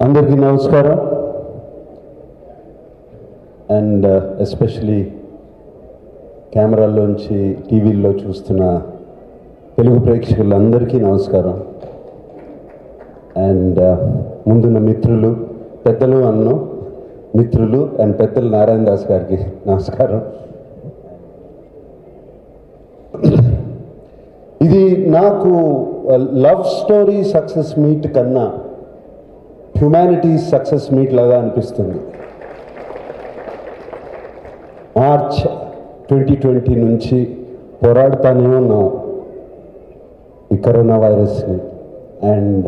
అందరికీ నమస్కారం. And especially కెమెరాల్లోంచి టీవీల్లో చూస్తున్న తెలుగు ప్రేక్షకులందరికీ నమస్కారం. అండ్ ముందున్న మిత్రులు, పెద్దలు అన్ను మిత్రులు అండ్ పెద్దలు నారాయణ దాస్ గారికి నమస్కారం. ఇది నాకు లవ్ స్టోరీ సక్సెస్ మీట్ కన్నా హ్యుమానిటీస్ సక్సెస్ మీట్ లాగా అనిపిస్తుంది. మార్చ్ 2020 నుంచి పోరాడుతూనే ఉన్నాం ఈ కరోనా వైరస్ని. And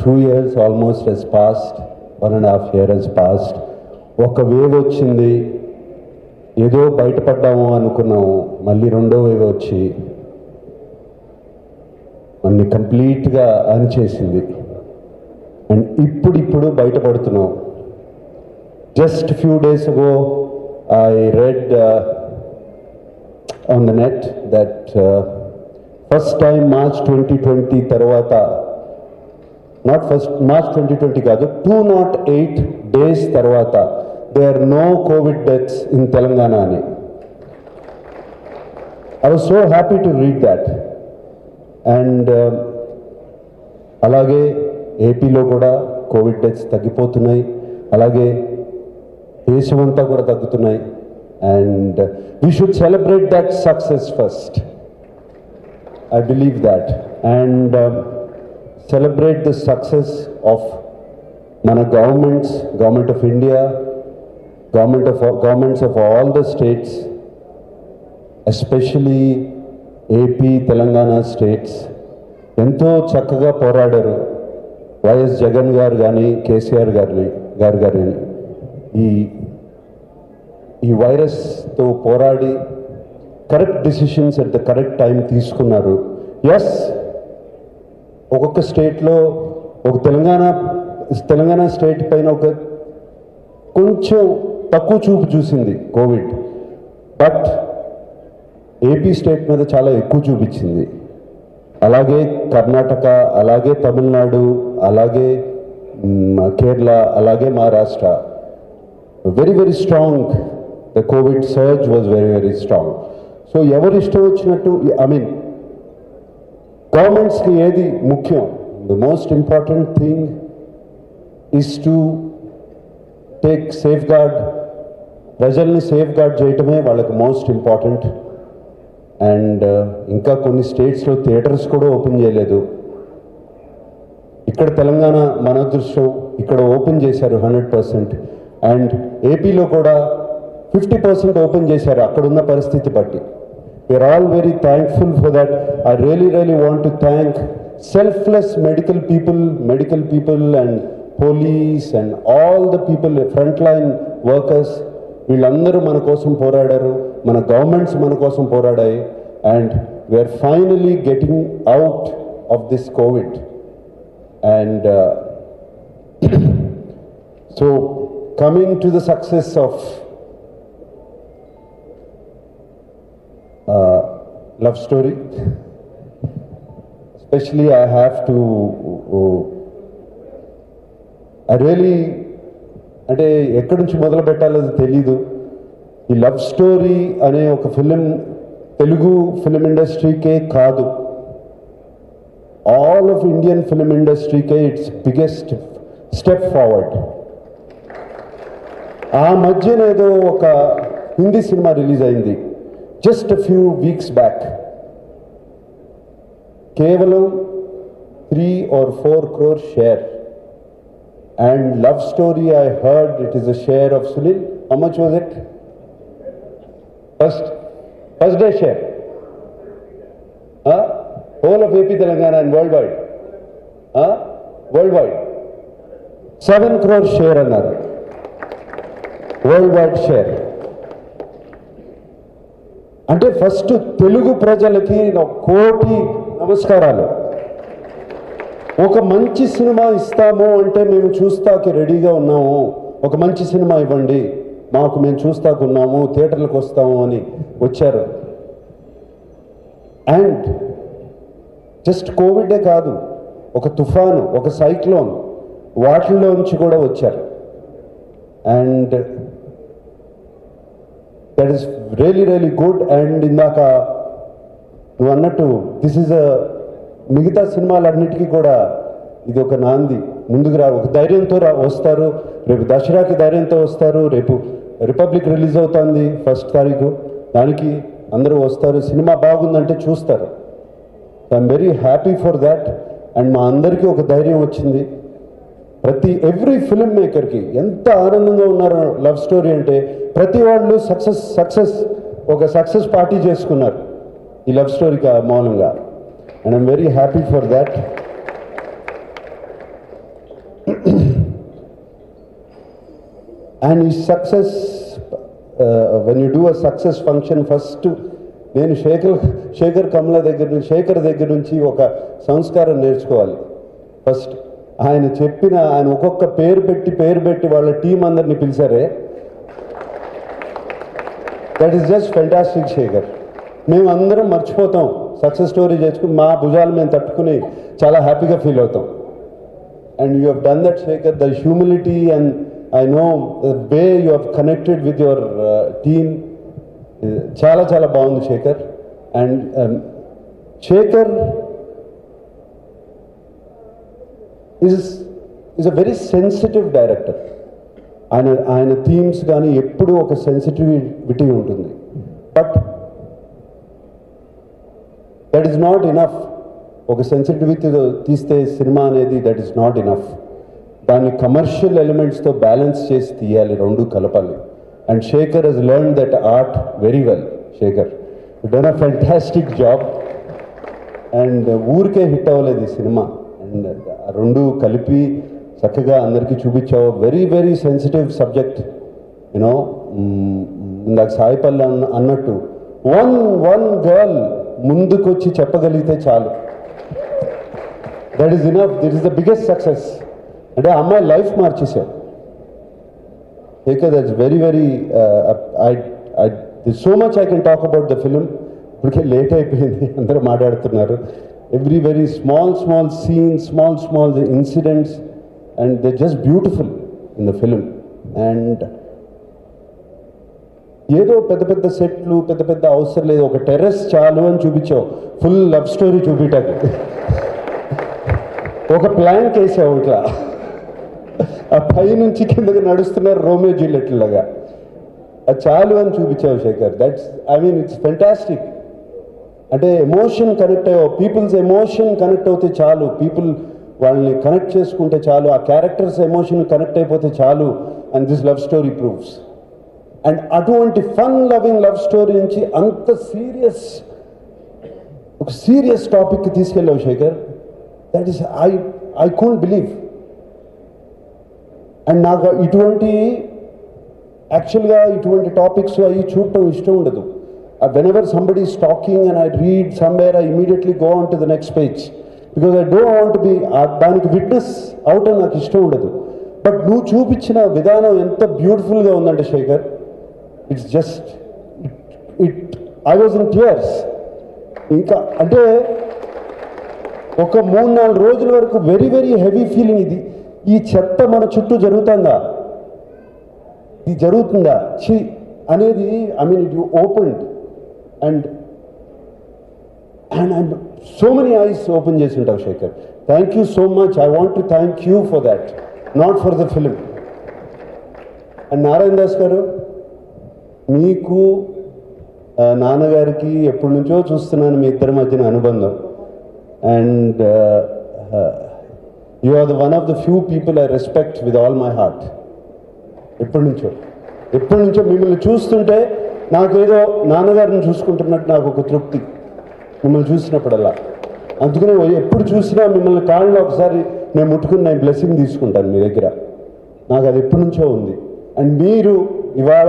2 years almost has passed, 1.5 years has passed. ఒక వేవ్ వచ్చింది, ఏదో బయటపడ్డాము అనుకున్నాము, మళ్ళీ రెండో వేవ్ వచ్చి అన్ని కంప్లీట్గా అణిచేసింది. అండ్ ఇప్పుడు బయటపడుతున్నాం. Just few days ago I read on the net that first time March 2020 తర్వాత, నాట్ ఫస్ట్ మార్చ్ 2020 కాదు, 208 days తర్వాత they are no covid deaths in Telangana అని. I was so happy to read that. And అలాగే ఏపీలో కూడా Covid deaths తగ్గిపోతున్నాయి, అలాగే దేశమంతా కూడా తగ్గుతున్నాయి. And we should celebrate that success first. I believe that. And celebrate the success of మన government of India, governments of all the states, especially AP, Telangana states ఎంతో చక్కగా పోరాడారు. వైఎస్ జగన్ గారు కానీ, కేసీఆర్ గారు ఈ వైరస్తో పోరాడి correct decisions at the correct time తీసుకున్నారు. ఎస్, ఒక్కొక్క స్టేట్లో ఒక తెలంగాణ స్టేట్ పైన ఒక కొంచెం తక్కువ చూపు చూసింది కోవిడ్, బట్ ఏపీ స్టేట్ మీద చాలా ఎక్కువ చూపించింది. అలాగే కర్ణాటక, అలాగే తమిళనాడు, అలాగే కేరళ, అలాగే Maharashtra. Very very strong. The COVID surge was very very strong. So ఎవరు ఇష్టం వచ్చినట్టు, ఐ మీన్ గవర్నమెంట్స్కి ఏది ముఖ్యం? The most important thing is to take safeguard. ప్రజల్ని సేఫ్ గార్డ్ చేయటమే వాళ్ళకి మోస్ట్ ఇంపార్టెంట్. అండ్ ఇంకా కొన్ని స్టేట్స్లో థియేటర్స్ కూడా ఓపెన్ చేయలేదు. ఇక్కడ తెలంగాణ మన అదృష్టం, ఇక్కడ ఓపెన్ చేశారు 100%. అండ్ ఏపీలో కూడా 50% ఓపెన్ చేశారు అక్కడున్న పరిస్థితి బట్టి. We are all very thankful for that. I really want to thank selfless medical people and police and all the people, front line workers. వీళ్ళందరూ మన కోసం పోరాడారు, మన గవర్నమెంట్స్ మన కోసం పోరాడాయి. And we are finally getting out of this covid. And so coming to the success of love story, especially I have to అంటే ఎక్కడి నుంచి మొదలు పెట్టాలో తెలీదు. ఈ లవ్ స్టోరీ అనే ఒక ఫిలిం తెలుగు ఫిలిం ఇండస్ట్రీకే కాదు, ఆల్ ఆఫ్ ఇండియన్ ఫిలిం ఇండస్ట్రీకే ఇట్స్ బిగ్గెస్ట్ స్టెప్ ఫార్వర్డ్. ఆ మధ్యన ఏదో ఒక హిందీ సినిమా రిలీజ్ అయింది జస్ట్ ఫ్యూ వీక్స్ బ్యాక్. కేవలం 3 or 4 crore share. And love story, I heard it is a share of Sunil. How much was it? First day share. Whole of AP Telangana and worldwide. Worldwide. 7 crore share another. Worldwide share. అంటే first Telugu ప్రజలకి 1 కోటి నమస్కారాలు. ఒక మంచి cinema ఇస్తాము అంటే మేము చూస్తాకి రెడీగా ఉన్నాము, ఒక మంచి సినిమా ఇవ్వండి మాకు, మేము చూస్తాకు ఉన్నాము, థియేటర్లకు వస్తాము అని వచ్చారు. అండ్ జస్ట్ కోవిడే కాదు, ఒక తుఫాను, ఒక సైక్లోన్, వాటిల్లోంచి కూడా వచ్చారు. And that is really really good. And ఇందాక నువ్వు అన్నట్టు దిస్ ఈజ్ మిగతా సినిమాలన్నిటికీ కూడా ఇది ఒక నాంది. ముందుకు ఒక ధైర్యంతో వస్తారు. రేపు దసరాకి ధైర్యంతో వస్తారు. రేపు రిపబ్లిక్ రిలీజ్ అవుతుంది 1వ తారీఖు, దానికి అందరూ వస్తారు. సినిమా బాగుందంటే చూస్తారు. I'm very happy for that. And మా అందరికీ ఒక ధైర్యం వచ్చింది. ఎవ్రీ ఫిల్మ్ మేకర్కి ఎంత ఆనందంగా ఉన్నారో లవ్ స్టోరీ అంటే. ప్రతి వాళ్ళు ఒక సక్సెస్ పార్టీ చేసుకున్నారు ఈ లవ్ స్టోరీకి మూలంగా. And I'm very happy for that. And ఈ success, when you do a success function, first నేను శేఖర్ కమల దగ్గర నుంచి ఒక సంస్కారం నేర్చుకోవాలి. ఫస్ట్ ఆయన ఒక్కొక్క పేరు పెట్టి వాళ్ళ టీం అందరినీ పిలిచారే, that is just fantastic Sekhar. మేము అందరం మర్చిపోతాం, సక్సెస్ స్టోరీ చేసుకుని మా భుజాలు మేము తట్టుకుని చాలా హ్యాపీగా ఫీల్ అవుతాం. And you have done that Shekhar. The humility and I know the way you have connected with your team చాలా చాలా బాగుంది Shekhar. And Shekhar is a very sensitive director. ఆయన థీమ్స్ కానీ ఎప్పుడూ ఒక సెన్సిటివిటీ ఉంటుంది. But that is not enough. ఒక సెన్సిటివిటీతో తీస్తే సినిమా అనేది దట్ ఈస్ నాట్ ఇనఫ్. దాన్ని కమర్షియల్ ఎలిమెంట్స్తో బ్యాలెన్స్ చేసి తీయాలి, రెండు కలపాలి. And Shekhar has learn that art very well. Sekhar you done a fantastic job. And ఊరికే హిట్ అవ్వలేదు ఈ సినిమా. అండ్ రెండు కలిపి చక్కగా అందరికీ చూపించావు. Very very sensitive subject. You know ఇందాక సాయిపల్లి అన్నట్టు వన్ గర్ల్ ముందుకొచ్చి చెప్పగలిగితే చాలు, that is enough. That is the biggest success. అంటే ఆ అమ్మాయి లైఫ్ మార్చేసావు. That's very very so much I can talk about the film. ఇప్పటికే లేట్ అయిపోయింది, అందరూ మాట్లాడుతున్నారు. Every very small scenes, small incidents, and they just beautiful in the film. And ఏదో పెద్ద సెట్లు పెద్ద అవసరం లేదు, ఒక టెర్రస్ చాలు అని చూపించావు. ఫుల్ లవ్ స్టోరీ చూపించాకు. ఒక ప్లాంక్ వేసావు ఇట్లా, ఆ పై నుంచి కిందకి నడుస్తున్నారు రోమియో జూలియట్ లాగా. అది చాలు అని చూపించావు శేఖర్. It's fantastic. అంటే ఎమోషన్ కనెక్ట్ అయ్యావు. పీపుల్స్ ఎమోషన్ కనెక్ట్ అవుతే చాలు, పీపుల్ వాళ్ళని కనెక్ట్ చేసుకుంటే చాలు, ఆ క్యారెక్టర్స్ ఎమోషన్ కనెక్ట్ అయిపోతే చాలు. And this love story proves. And అటువంటి ఫన్ లవింగ్ లవ్ స్టోరీ నుంచి అంత ఒక సీరియస్ టాపిక్కి తీసుకెళ్ళావు Sekhar. That is I can't believe. And నాకు యాక్చువల్గా ఇటువంటి టాపిక్స్ అవి చూడటం ఇష్టం ఉండదు. whenever somebody is talking and I read somewhere, I immediately go on to the next page because I don't want to be దానికి విట్నెస్ అవటం నాకు ఇష్టం ఉండదు. బట్ నువ్వు చూపించిన విధానం ఎంత బ్యూటిఫుల్గా ఉందంటే Shekhar, it's just I was in tears. ఇంకా అంటే ఒక 3-4 రోజుల వరకు వెరీ వెరీ హెవీ ఫీలింగ్. ఈ చెత్త మన చుట్టూ జరుగుతుందా, ఇది జరుగుతుందా అనేది. It you opened and so many eyes open చేసి ఉంటావు Shekhar. Thank you so much. I want to thank you for that, not for the film. And Narayana Das garu, మీకు నాన్నగారికి ఎప్పటి నుంచో చూస్తున్నాను మీ ఇద్దరి మధ్యన అనుబంధం. And you are the one of the few people I respect with all my heart. ఎప్పటి నుంచో మిమ్మల్ని చూస్తుంటే నాకేదో నాన్నగారిని చూసుకుంటున్నట్టు నాకు ఒక తృప్తి మిమ్మల్ని చూసినప్పుడల్లా. అందుకనే ఎప్పుడు చూసినా మిమ్మల్ని కాళ్ళలో ఒకసారి నేను ముట్టుకుని నేను బ్లెస్సింగ్ తీసుకుంటాను మీ దగ్గర. నాకు అది ఎప్పటి నుంచో ఉంది. అండ్ మీరు ఇవాళ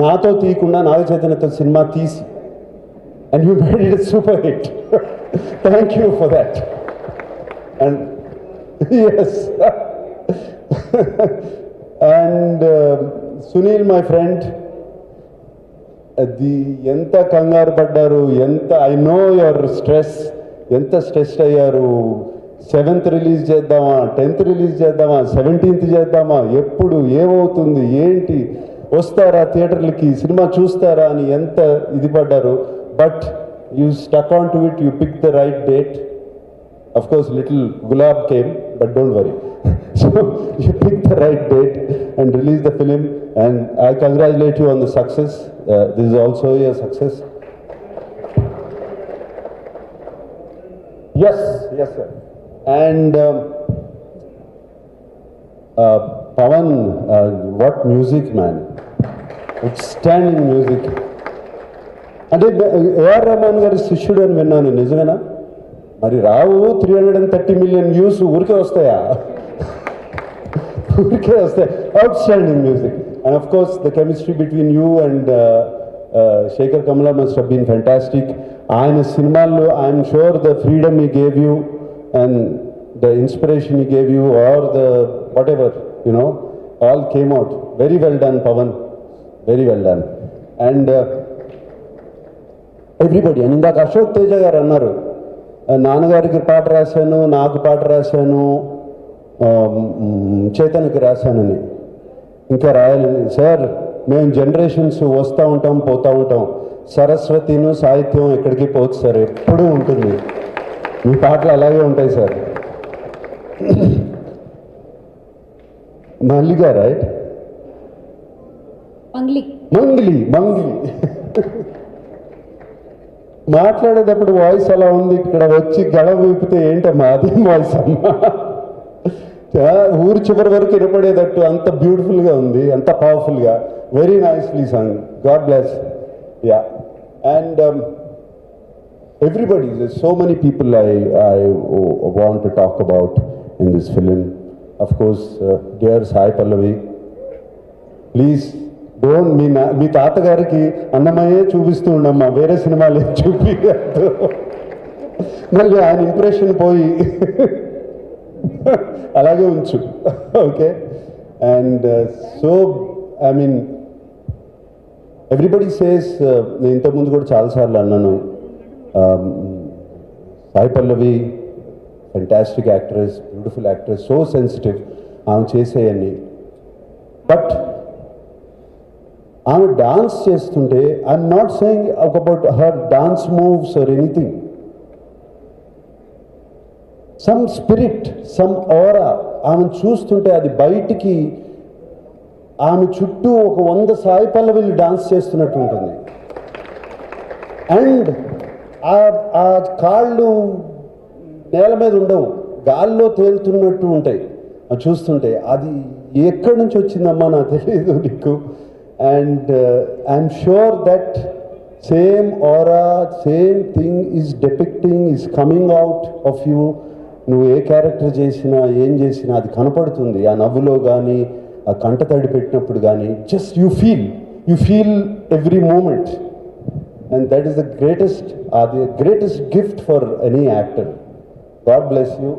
నాతో తీయకుండా నాగచైతన్యతో సినిమా తీసి and you made it super hit. Thank you for that. And S and Sunil my friend, అది ఎంత కంగారు పడ్డారు, ఐ నో యువర్ స్ట్రెస్, ఎంత స్ట్రెస్డ్ అయ్యారు. 7th రిలీజ్ చేద్దామా, 10th రిలీజ్ చేద్దామా, 17th చేద్దామా, ఎప్పుడు ఏమవుతుంది ఏంటి, వస్తారా థియేటర్లకి, సినిమా చూస్తారా అని ఎంత ఇది పడ్డారు. But you stuck on to it, you pick the right date. Of course, little Gulab came, but don't worry. So you picked the right date and released the film, and I congratulate you on the success. This is also a success. Yes, sir. And Pawan, what music, man! Outstanding music. అంటే AR Rahman గారి శిష్యుడు అని విన్నాను, నిజమేనా? మరి రావు 330 million views ఊరికే వస్తాయా? ఊరికే వస్తాయి. Outstanding music. And of course the chemistry between you and Shekhar Kamala must have been fantastic. ఆయన సినిమాల్లో I'm sure the freedom he gave you and the inspiration he gave you or the whatever you know all came out. Very well done Pavan, very well done. And everybody, and ఇందాక అశోక్ తేజ గారు అన్నారు, నాన్నగారికి పాట రాశాను, నాకు పాట రాశాను, చైతన్యకి రాశానని. ఇంకా రాయాలని సార్, మేము జనరేషన్స్ వస్తూ ఉంటాం పోతూ ఉంటాం. సరస్వతిను సాహిత్యం ఎక్కడికి పోదు సార్, ఎప్పుడూ ఉంటుంది. మీ పాటలు అలాగే ఉంటాయి సార్. మల్లిగా రైట్, మంగ్లీ మాట్లాడేటప్పుడు వాయిస్ అలా ఉంది, ఇక్కడ వచ్చి గళ ఊపితే ఏంటమ్మా అది వాయిస్ అమ్మా. ఊరు చివరి వరకు వినపడేటట్టు అంత బ్యూటిఫుల్గా ఉంది, అంత పవర్ఫుల్గా. Very nicely song. God bless. Yeah. And everybody, so many people I want to talk about in this film. Of course dear Sai Pallavi, please don't, మీ తాతగారికి అన్నమయ్యే చూపిస్తూ ఉండమ్మా, వేరే సినిమాలు చూపించద్దు. మళ్ళీ ఆయన ఇంప్రెషన్ పోయి అలాగే ఉంచు. Okay. And so I mean everybody says, నేను ఇంతకుముందు కూడా చాలాసార్లు అన్నాను, Sai Pallavi fantastic actress, beautiful actress, so sensitive ఆమె చేసేయన్ని. బట్ ఆమె డాన్స్ చేస్తుంటే, I'm not saying about her dance moves or anything, some spirit, some aura ఆమెను చూస్తుంటే అది బయటికి, ఆమె చుట్టూ ఒక 100 సాయి పల్లవిలు డాన్స్ చేస్తున్నట్టు ఉంటుంది. అండ్ ఆ కాళ్ళు నేల మీద ఉండవు, గాల్లో తేలుతున్నట్టు ఉంటాయి అది చూస్తుంటే. అది ఎక్కడి నుంచి వచ్చిందమ్మా నాకు తెలియదు నీకు. And I'm sure that same aura, same thing is depicting, is coming out of you. నువ్వు ఏ క్యారెక్టర్ చేసినా ఏం చేసినా అది కనపడుతుంది. ఆ నవ్వులో కానీ, ఆ కంట తడి పెట్టినప్పుడు కానీ, just you feel every moment. And that is the greatest gift for any actor. God bless you.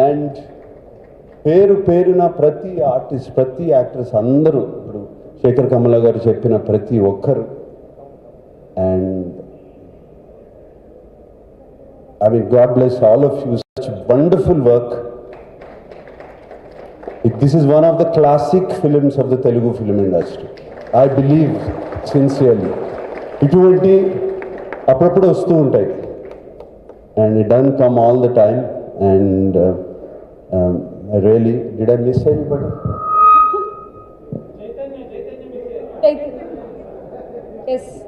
And పేరున ప్రతి ఆర్టిస్ట్, ప్రతి యాక్ట్రెస్ అందరూ, ఇప్పుడు శేఖర్ కమల గారు చెప్పిన ప్రతి ఒక్కరు, and I mean God bless all of you. Such wonderful work. This is one of the classic films of the Telugu film industry. I believe sincerely. ఇటువంటి అప్పుడప్పుడు వస్తూ ఉంటాయి, and it done come all the time. And really did I miss anybody?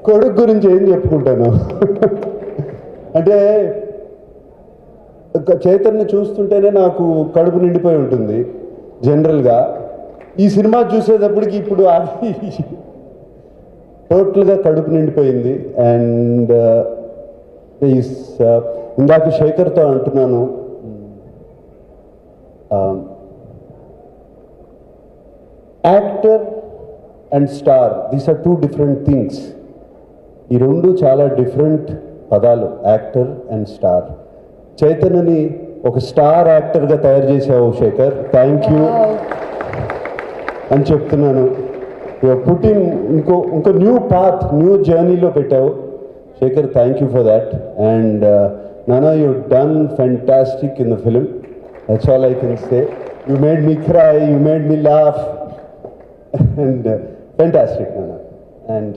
కొడుకు గురించి ఏం చెప్పుకుంటాను అంటే, చైతన్య చూస్తుంటేనే నాకు కడుపు నిండిపోయి ఉంటుంది జనరల్గా. ఈ సినిమా చూసేటప్పటికి ఇప్పుడు అది టోటల్గా కడుపు నిండిపోయింది. అండ్ ఇందాక శేఖర్తో అంటున్నాను, actor and star, these are 2 different things. ఈ రెండు చాలా డిఫరెంట్ పదాలు, యాక్టర్ అండ్ స్టార్. చైతన్యని ఒక స్టార్ యాక్టర్గా తయారు చేసావు శేఖర్, థ్యాంక్ యూ అని చెప్తున్నాను. పుట్టిన్ ఇంకో న్యూ పాత్, న్యూ జర్నీలో పెట్టావు Shekhar, thank you for that. And Nana, you've done fantastic in the film. That's all I can say. You made me cry, you made me laugh, and fantastic, Nana. And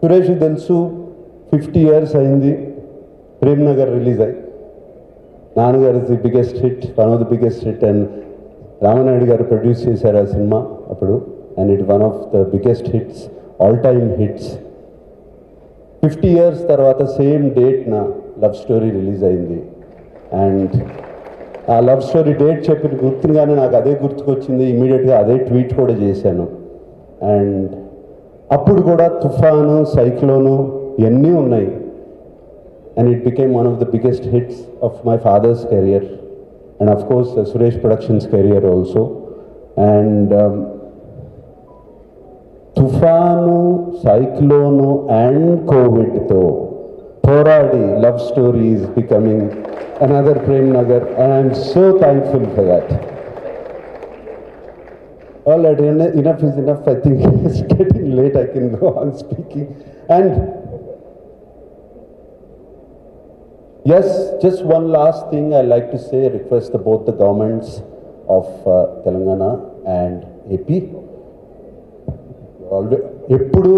Suresh తెలుసు 50 years అయింది Prem Nagar release అయ్యి. నాన్నగారు is the biggest hit, one of the biggest hit, and Rama Naidu గారు produce చేశారు ఆ cinema అప్పుడు, and it one of the biggest hits, all time hits. 50 years తర్వాత same డేట్న love story release అయింది. అండ్ ఆ లవ్ స్టోరీ డేట్ చెప్పిన గుర్తుగానే నాకు అదే గుర్తుకొచ్చింది. ఇమీడియట్గా అదే ట్వీట్ కూడా చేశాను. అండ్ అప్పుడు కూడా తుఫాను, సైక్లోను ఇవన్నీ ఉన్నాయి. And it became one of the biggest hits of my father's career, and of course Suresh Productions career also. And తుఫాను, సైక్లోను అండ్ కోవిడ్తో పోరాడి love story is becoming another Prem Nagar, and I'm so thankful for that. All right, enough is enough. I think it's getting late. I can go on speaking. And yes, just one last thing I like to say, request both the governments of Telangana and AP. ఎప్పుడు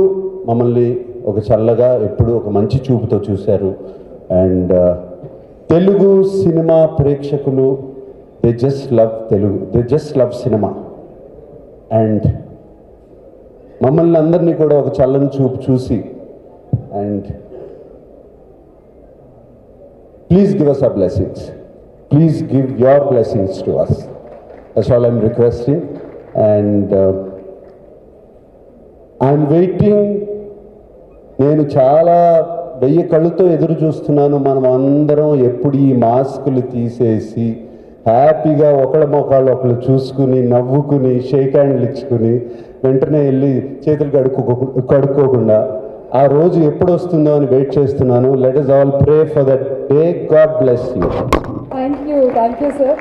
మమ్మల్ని ఒక చల్లగా, ఎప్పుడు ఒక మంచి చూపుతో చూశారు. And Telugu cinema ప్రేక్షకులు, they just love Telugu, they just love cinema. And మమ్మల్ని అందరినీ కూడా ఒక చల్లని చూపు చూసి, and please give us our blessings, please give your blessings to us. That's all I'm requesting. And I'm waiting. నేను చాలా 1000 కళ్ళతో ఎదురు చూస్తున్నాను. మనం అందరం ఎప్పుడు ఈ మాస్కులు తీసేసి హ్యాపీగా ఒకళ్ళ మొక్కళ్ళు ఒకళ్ళు చూసుకుని, నవ్వుకుని, షేక్ హ్యాండ్లు ఇచ్చుకుని, వెంటనే వెళ్ళి చేతులు కడుక్కోకుండా ఆ రోజు ఎప్పుడు వస్తుందో అని వెయిట్ చేస్తున్నాను. Let us all pray for that day. God bless you. Thank you, sir.